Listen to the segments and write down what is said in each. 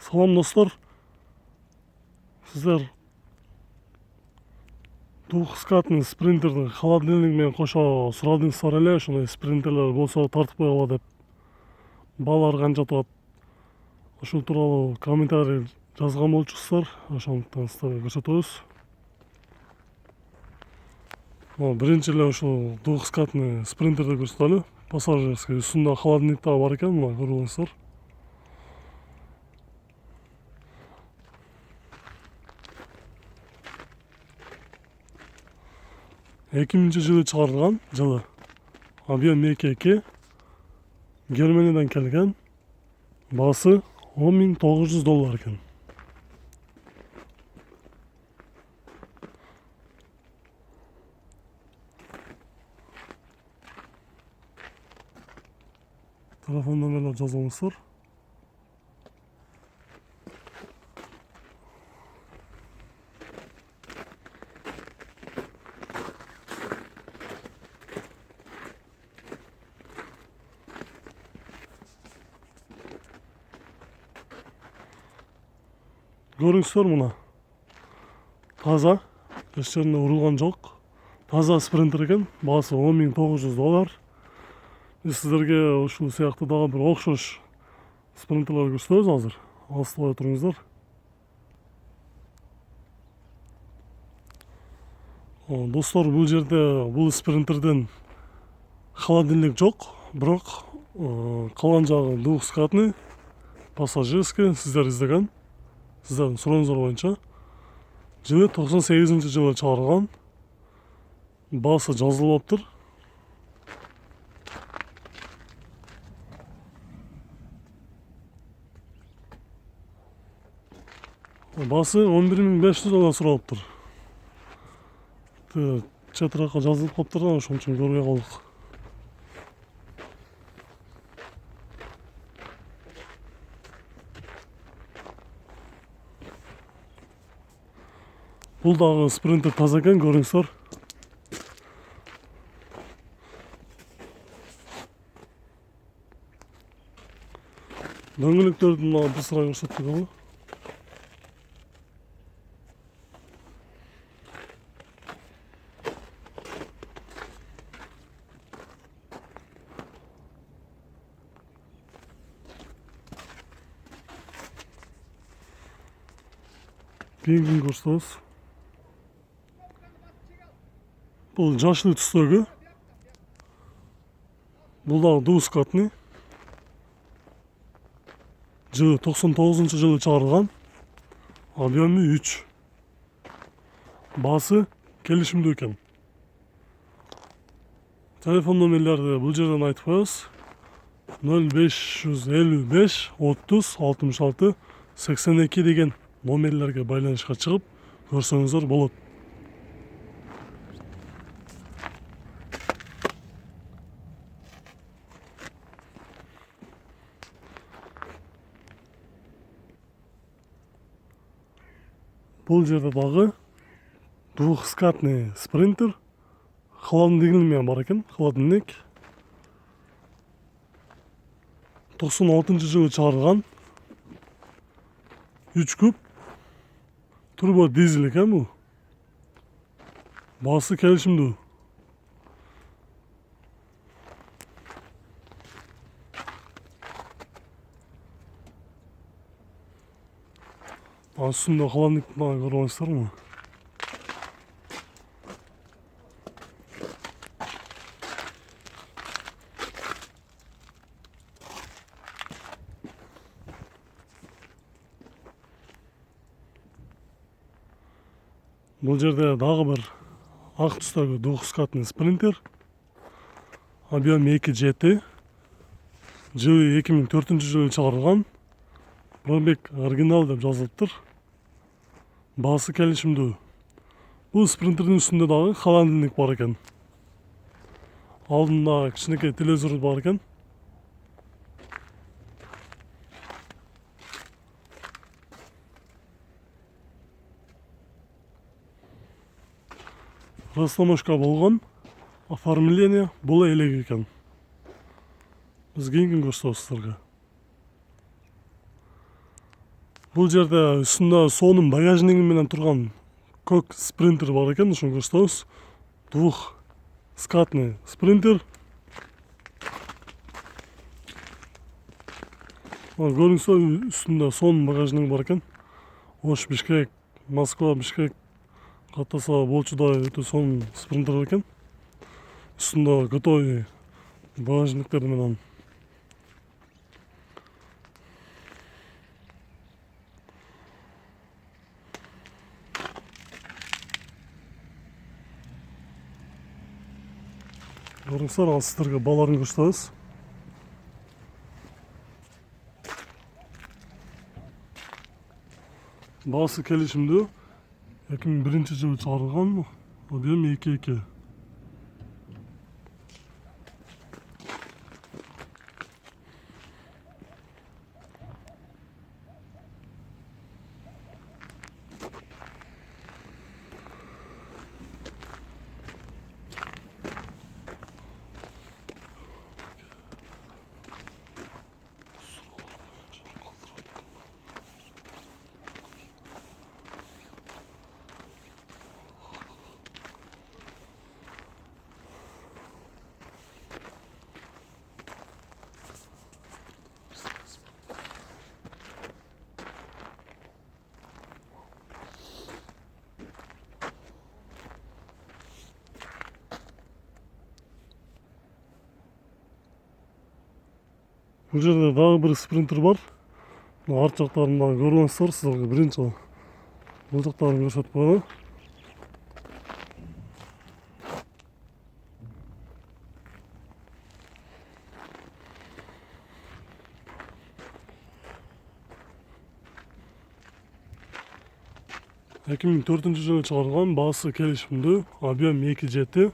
Салам достор, сіздер двухскатный спринтерді холодильнигімен қоса сұрадыңыздар эле, ошондой спринтерлер болсо тартып койгула деп. Баалар канча турат? Ошол тууралуу комментарий жазган болчусуздар, ошондуктан сіздерге көрсөтөбүз. Биринчи эле ушул двухскатный спринтерди көрсөтөлү. Пассажирский үстүндө холодильник дагы бар экен, мына көрүп алыңыздар. 2000 жылы чыгарылган, жылы. Объем 2.2. Германиядан келген. Баасы $10.900 экен. Телефон номерлер жазылыңыздар. Көрүңүздөр мына. Таза, эч жеринде урулган жок. Таза спринтер экен, баасы $10.900. Биз сиздерге ушул сыяктуу дагы бир окшош спринтерлер көрсөтөбүз азыр. Алыстабай туруңуздар. Достор, бул жерде бул спринтерден холодильник жок, бирок калган жагы двухскатный, пассажирский, сиздер издеген. Сиздердин сурооңуздар боюнча жылы 98-жылы чыгарылган. Баасы жазылып атыптыр. Баасы $11.500 суралыптыр. Чатыракка жазылып калыптыр да, ошон үчүн көрбөй калдык. Бул дагы спринтер таза экен, көрүңүздөр. Дөңгөлөктөрдүн мына бир сыра көрсөттүк ал. Кийинкini көрсөтөбүз. Бул жаштуу түстөгү. Бул дагы двускатный. Жылы 99-жылы чыгарылган. Объему 3. Баасы келишимдүү экен. Телефон номерлерди бул жерден айтып коебуз. 0555 30 66 82 деген номерлерге байланышка чыгып көрсөңүздөр болот. Бул жерде дагы двухскатный спринтер. Холодильник бар экен, холодильник. 96-жылы чыгарылган. 3 куб. Турбо дизель экен бул. Баасы келишимдүү. Үстүндө холодильник дагы көрүп алыңыздарбы? Бул жерде дагы бир ак түстөгү двухскатный спринтер. Объем 2.7. Жылы 2004-жылы чыгарылган. Пробег оригинал деп жазылыптыр. Баасы келишимдүү. Бул спринтердин үстүндө дагы холодильник бар экен. Алдында кичинекей телевизор бар экен. Растаможка болгон. Оформление бул элек экен. Биз кийинкini көрсөтөбүз силерге. Бул жерде үстүндө сонун багажниги менен турган көк спринтер бар экен, ошону көрсөтөбүз. Двухскатный спринтер. Көрүнсө үстүндө сонун багажниги бар экен. Ош, Бишкек, Москва, Бишкек каттаса болчудай өтө сонун спринтер экен. Üstünde готовый багажниктер менен. Көрүңүздөр, ал сиздерге бааларын көрсөтөбүз. Баасы келишимдүү 2001-жылы чыгарылган, объем 2.2. Бул жерде дагы бир спринтер бар. Арт жактарында көрүңүздөр, сиздерге биринчи бул жактарын көрсөтүп коелу. Эки миң төртүнчү жылы чыгарылган, баасы келишимдүү, объем 2.7.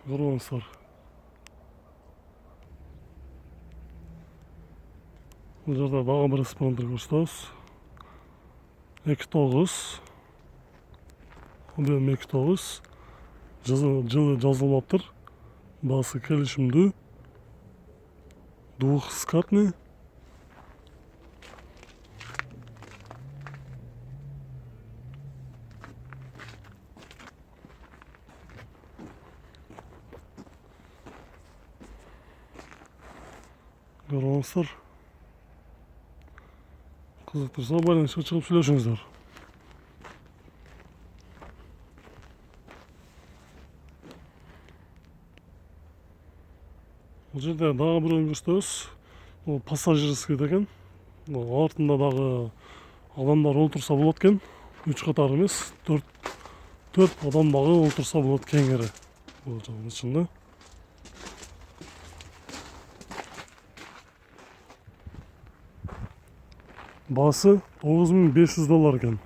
Көрүңүздөр. Бул жерде дагы бир спринтер көрсөтөбүз. 2.9. Объем 2.9. Жылы жазылмаптыр. Баасы келишимдүү. Двухскатный. Көрүңүздөр. Кызыктырса байланышка чыгып сүйлөшүңүздөр. Бул жерде дагы бирөөнү көрсөтөбүз. Бул пассажирский деген. Артында дагы адамдар олтурса болот экен. 3 катар эмес, 4 адам дагы олтурса болот кеңири. Бул жагын ичинде. Баасы $9500 экен.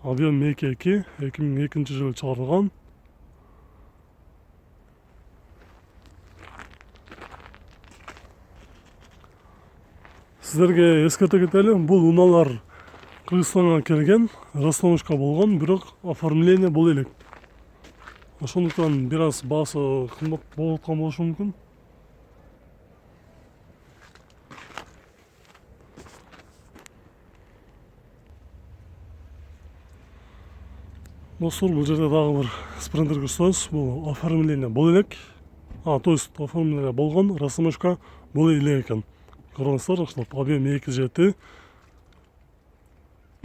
Объем 2.2, 2002 жылы чыгарылган. Сиздерге эскерте кетели, бул унаалар Кыргызстанга келген, расстановка болгон, бирок оформление боло элек. Ошондуктан бир аз баасы кымбат болуп аткан болушу мүмкүн. Достор, бул жерде дагы бир спринтер көрсөтөбүз. Бул оформление боло элек. То есть оформление болгон, расстановка боло элек экен. Көрүңүздөр, ошолоп объем 2.7.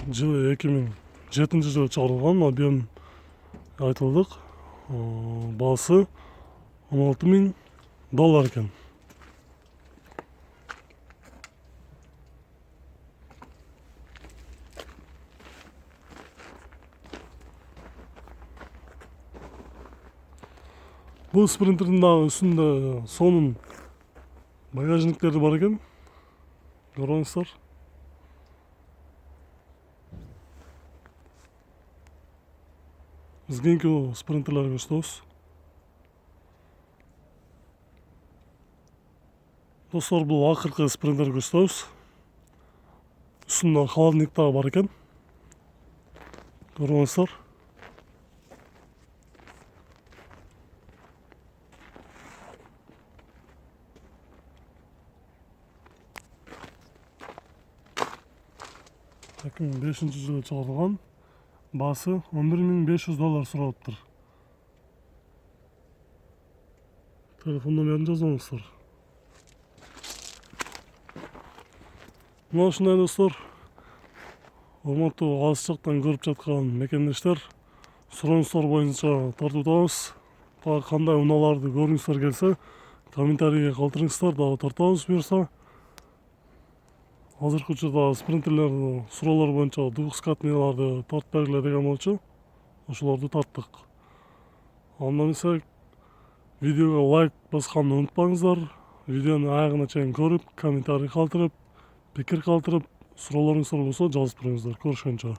Жылы 2007 жылы чыгарылган, объем айтылдык. Баасы $16.000 экен. Бул спринтердин дагы үстүндө сонун багажниктери бар экен. Көрүңүздөр. Биз кийинки спринтерлерди көрсөтөбүз. Достор, бұл ақырғы спринтер көзтөбүз. Үстүндө холодильник дагы бар экен. Көрүңүздөр. $2005-жылы чыгарылган. Баасы $11.500 суралыптыр. Телефон номерин жазыңыздар. Мына ушундай достор. Урматтуу алыс жактан көрүп жаткан мекендештер, суроонуңуздар боюнча тартып атабыз. Дагы кандай унааларды көргүңүздөр келсе, комментарийге калтырыңыздар, дагы тартабыз буюрса. Азыркы учурда спринтерлерди суроолор боюнча двухскатныйларды тартып бергиле деген болчу. Ошолорду тарттык. Анда эмесе видеого лайк басканды унутпаңыздар. Видеонун аягына чейин көрүп, комментарий калтырып, пикир калтырып, суроолоруңуздар болсо жазып туруңуздар. Көрүшкөнчө.